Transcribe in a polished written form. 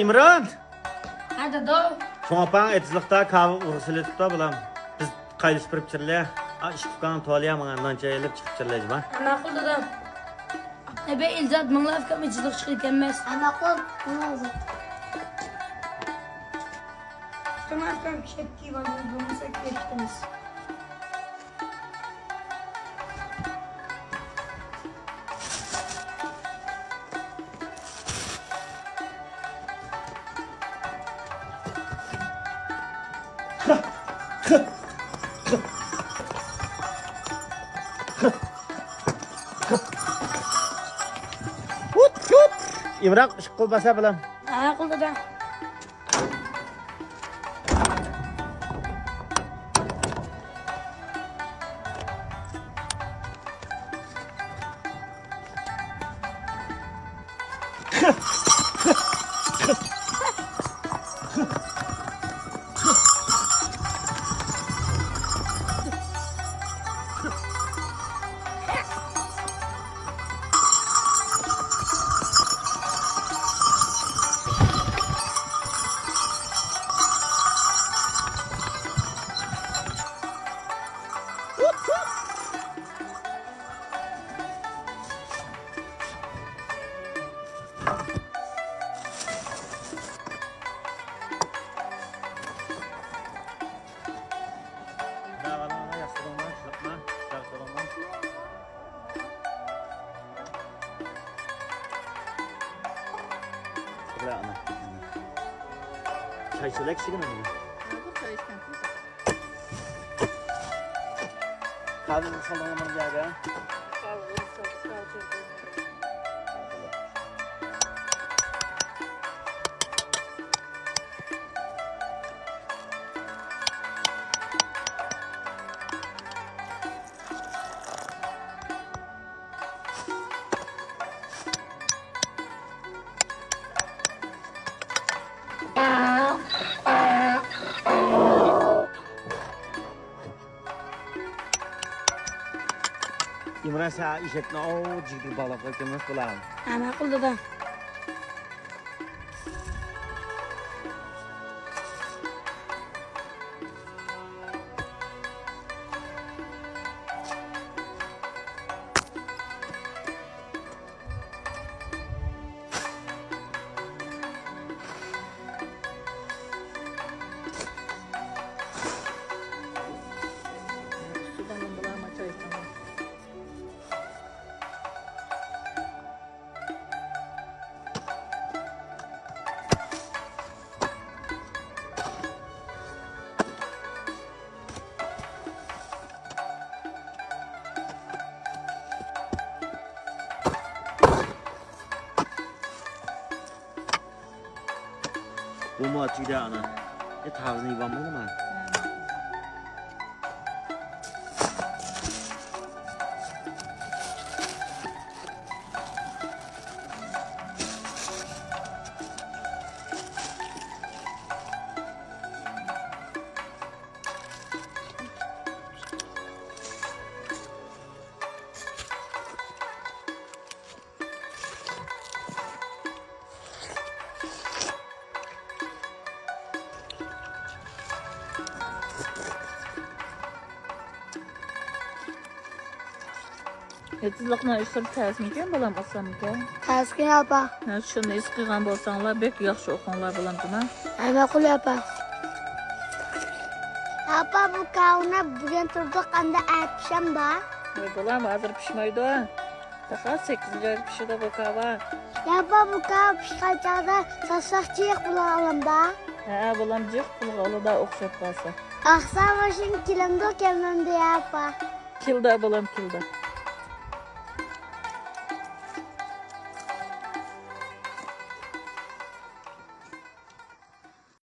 İmran! Hadi do. Şoňapaň etizlikda kawy ursulypda bilam. Biz gaýdyş bir çyrle. İş tukan tolyamaň andança elip çykyp çyrlejim ha. Ma'qul dadam. Ebe ilzat minglab kam ichliq chiqib kelmas. Ma'qul. Nima Tamam kam chepki va bo'lmasa ketdimiz. İmran şıkkıl basa bilam. Ma'qul dadam. Çay çölek sigin mi? Kahve sallanamam ya. İmran sen işetme o ciddi balıkla kemez kulağım. Ma'qul dadam. Bu mu atıydı ana? Tavzını yıvanmalı mı? Etizlikni işlep təsmikin balam asamken. Taskin apa? Şunu iskigan bolsanlar bek yaxşı oxunlar balam buna. Ma'qul apa? Apa bu kavuna bugün turduk anda aytışam da. Balam hazır pişmaydı. Daha 8. pişirdi bu kava. Ya bu kav pişkacada sasakçıyık bulalım da. Ha balam cık bulgalı da oxşap qalsa. Aksa başın kilimde kemimde yapa. Kilda balam kilda.